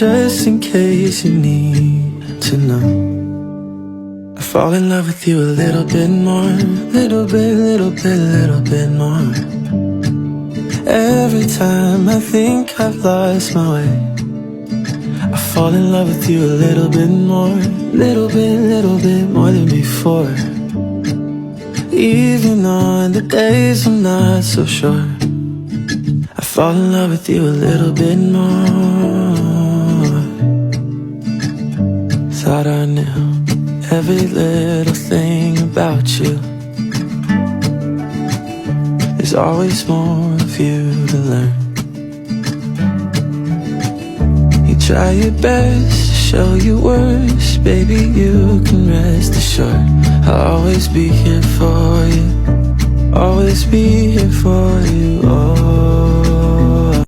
just in case you need to know. I fall in love with you a little bit more, little bit more. Every time I think I've lost my way, I fall in love with you a little bit more, little bit more than before. Even on the days I'm not so sure, I fall in love with you a little bit more. Thought I knew every little thing about you. There's always more of you to learn. You try your best to show your worst, baby, you can rest assured I'll always be here for you, always be here for you, oh.